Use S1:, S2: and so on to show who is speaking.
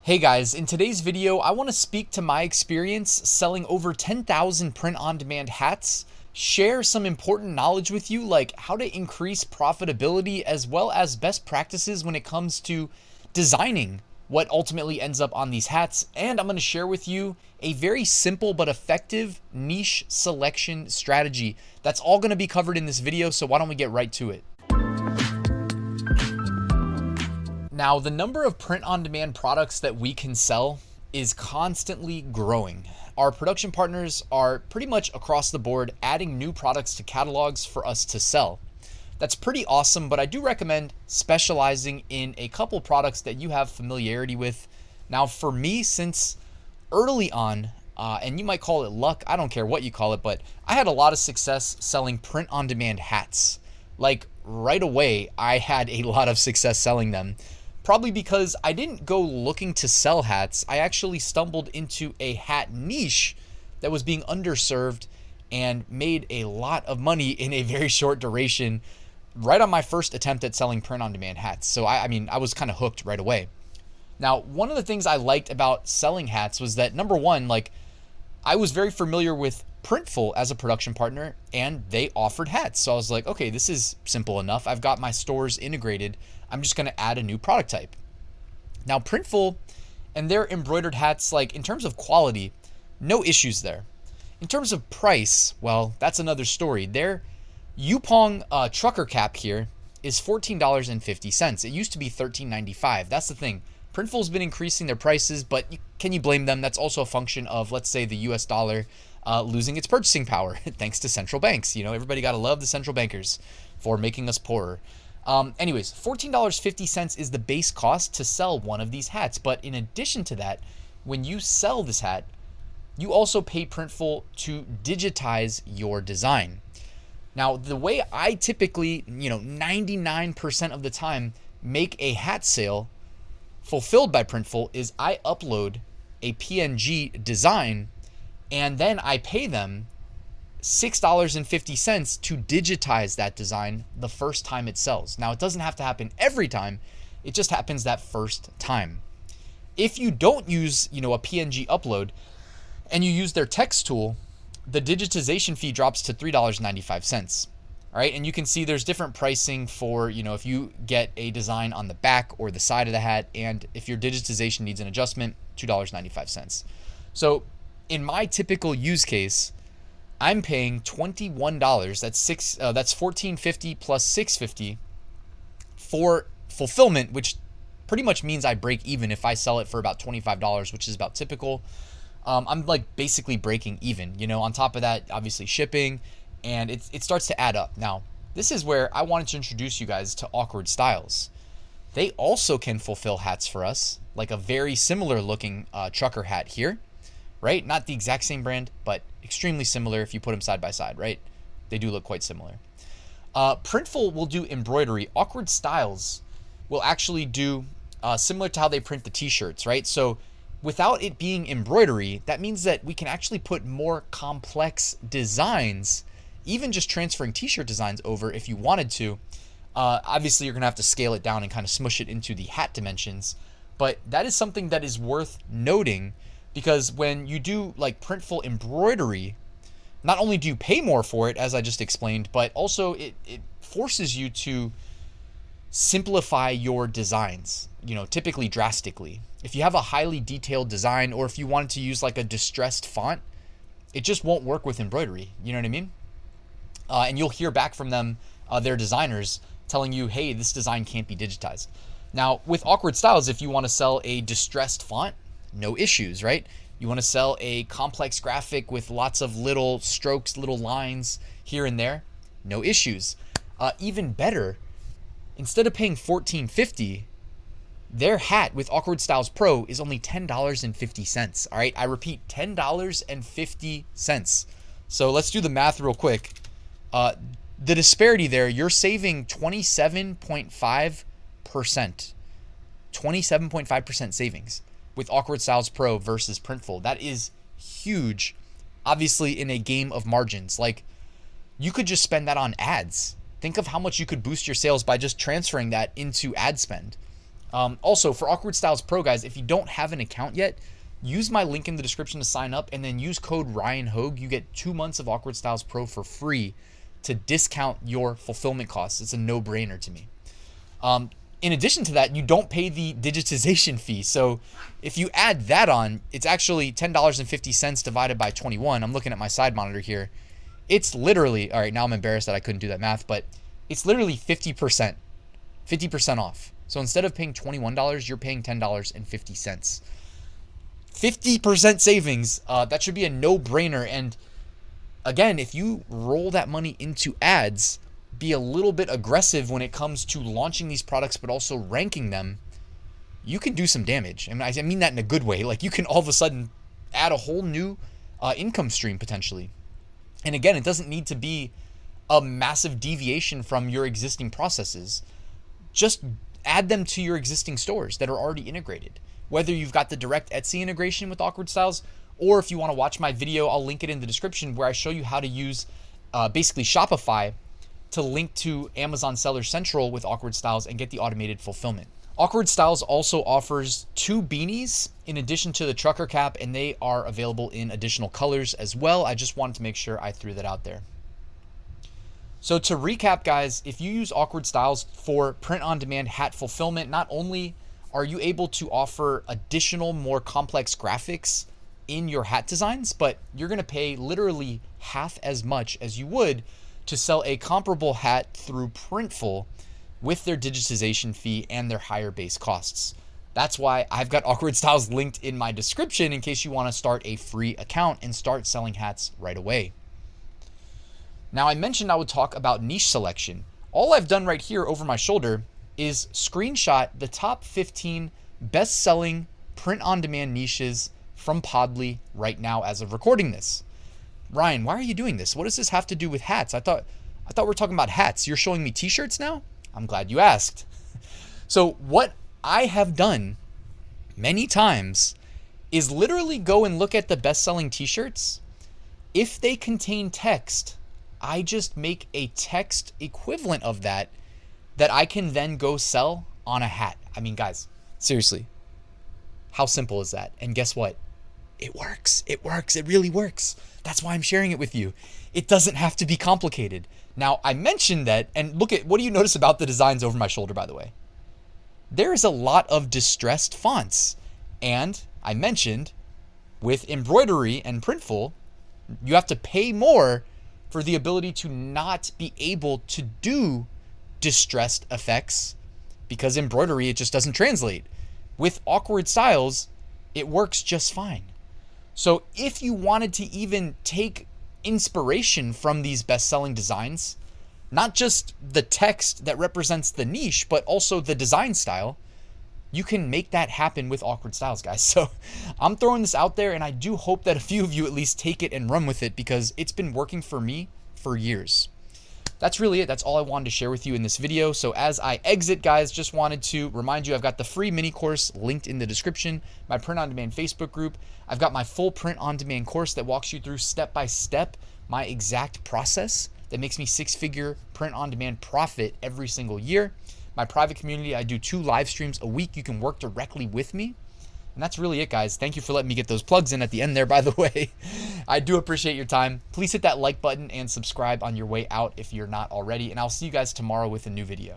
S1: Hey guys, in today's video, I want to speak to my experience selling over 10,000 print-on-demand hats, share some important knowledge with you like how to increase profitability as well as best practices when it comes to designing what ultimately ends up on these hats, and I'm going to share with you a very simple but effective niche selection strategy. That's all going to be covered in this video, so why don't we get right to it. Now, the number of print-on-demand products that we can sell is constantly growing. Our production partners are pretty much across the board adding new products to catalogs for us to sell. That's pretty awesome, but I do recommend specializing in a couple products that you have familiarity with. Now, for me, since early on, and you might call it luck, I don't care what you call it, but I had a lot of success selling print-on-demand hats. Like right away, I had a lot of success selling them. Probably because I didn't go looking to sell hats. I actually stumbled into a hat niche that was being underserved and made a lot of money in a very short duration right on my first attempt at selling print-on-demand hats. So I was kind of hooked right away. Now, one of the things I liked about selling hats was that, number one, like I was very familiar with Printful as a production partner, and they offered hats. So I was like, okay, this is simple enough. I've got my stores integrated. I'm just going to add a new product type. Now, Printful and their embroidered hats, like in terms of quality, no issues there. In terms of price, well, that's another story. Their Yupong trucker cap here is $14.50. It used to be $13.95. That's the thing. Printful's been increasing their prices, but can you blame them? That's also a function of, let's say, the US dollar losing its purchasing power thanks to central banks. You know, everybody got to love the central bankers for making us poorer. Anyways, $14.50 is the base cost to sell one of these hats. But in addition to that, when you sell this hat, you also pay Printful to digitize your design. Now, the way I typically, 99% of the time make a hat sale fulfilled by Printful is I upload a PNG design and then I pay them $6.50 to digitize that design the first time it sells. Now, it doesn't have to happen every time. It just happens that first time. If you don't use, a PNG upload and you use their text tool, the digitization fee drops to $3.95. All right. And you can see there's different pricing for, if you get a design on the back or the side of the hat, and if your digitization needs an adjustment, $2.95. So in my typical use case, I'm paying $21. That's $14.50 plus $6.50 for fulfillment, which pretty much means I break even if I sell it for about $25, which is about typical. I'm like basically breaking even, on top of that, obviously shipping, and it starts to add up. Now, this is where I wanted to introduce you guys to Awkward Styles. They also can fulfill hats for us, like a very similar looking trucker hat here, right? Not the exact same brand, but extremely similar if you put them side by side, right? They do look quite similar. Printful will do embroidery. Awkward Styles will actually do similar to how they print the t-shirts, right? So without it being embroidery, that means that we can actually put more complex designs, even just transferring t-shirt designs over if you wanted to. Obviously, you're going to have to scale it down and kind of smush it into the hat dimensions. But that is something that is worth noting, because when you do like Printful embroidery, not only do you pay more for it, as I just explained, but also it forces you to simplify your designs, typically drastically. If you have a highly detailed design, or if you wanted to use like a distressed font, it just won't work with embroidery. You know what I mean? And you'll hear back from them, their designers, telling you, hey, this design can't be digitized. Now, with Awkward Styles, if you want to sell a distressed font, no issues, right? You want to sell a complex graphic with lots of little strokes, little lines here and there, no issues. Even better, instead of paying $14.50, their hat with Awkward Styles Pro is only $10.50. All right, I repeat, $10.50. So let's do the math real quick. The disparity there, you're saving 27.5%. 27.5% savings with Awkward Styles Pro versus Printful. That is huge, obviously, in a game of margins. Like, you could just spend that on ads. Think of how much you could boost your sales by just transferring that into ad spend. Also, for Awkward Styles Pro, guys, if you don't have an account yet, use my link in the description to sign up, and then use code Ryan Hogue. You get 2 months of Awkward Styles Pro for free to discount your fulfillment costs. It's a no-brainer to me. In addition to that, you don't pay the digitization fee. So if you add that on, it's actually $10.50 divided by 21. I'm looking at my side monitor here. It's literally, all right, now I'm embarrassed that I couldn't do that math, but it's literally 50% off. So instead of paying $21, you're paying $10.50. 50% savings. That should be a no-brainer. And again, if you roll that money into ads, be a little bit aggressive when it comes to launching these products, but also ranking them, you can do some damage. And I mean that in a good way. Like, you can all of a sudden add a whole new income stream potentially. And again, it doesn't need to be a massive deviation from your existing processes. Just add them to your existing stores that are already integrated. Whether you've got the direct Etsy integration with Awkward Styles, or if you want to watch my video, I'll link it in the description where I show you how to use basically Shopify to link to Amazon Seller Central with Awkward Styles and get the automated fulfillment. Awkward Styles also offers 2 beanies in addition to the trucker cap, and they are available in additional colors as well. I just wanted to make sure I threw that out there. So to recap, guys, if you use Awkward Styles for print-on-demand hat fulfillment, not only are you able to offer additional, more complex graphics in your hat designs, but you're going to pay literally half as much as you would to sell a comparable hat through Printful with their digitization fee and their higher base costs. That's why I've got Awkward Styles linked in my description in case you want to start a free account and start selling hats right away. Now, I mentioned I would talk about niche selection. All I've done right here over my shoulder is screenshot the top 15 best-selling print-on-demand niches from Podly right now as of recording this. Ryan, why are you doing this? What does this have to do with hats? I thought we were talking about hats. You're showing me t-shirts now? I'm glad you asked. So what I have done many times is literally go and look at the best-selling t-shirts. If they contain text, I just make a text equivalent of that I can then go sell on a hat. I mean, guys, seriously, how simple is that? And guess what? It works. It works. It really works. That's why I'm sharing it with you. It doesn't have to be complicated. Now, I mentioned that, and look at, what do you notice about the designs over my shoulder, by the way? There is a lot of distressed fonts. And I mentioned with embroidery and Printful, you have to pay more for the ability to not be able to do distressed effects because embroidery, it just doesn't translate. With Awkward Styles, it works just fine. So if you wanted to even take inspiration from these best-selling designs, not just the text that represents the niche, but also the design style, you can make that happen with Awkward Styles, guys. So I'm throwing this out there, and I do hope that a few of you at least take it and run with it because it's been working for me for years. That's really it. That's all I wanted to share with you in this video. So as I exit, guys, just wanted to remind you I've got the free mini course linked in the description, my print-on-demand Facebook group. I've got my full print-on-demand course that walks you through step-by-step my exact process that makes me 6-figure print-on-demand profit every single year. My private community, I do 2 live streams a week. You can work directly with me. And that's really it, guys. Thank you for letting me get those plugs in at the end there, by the way. I do appreciate your time. Please hit that like button and subscribe on your way out if you're not already. And I'll see you guys tomorrow with a new video.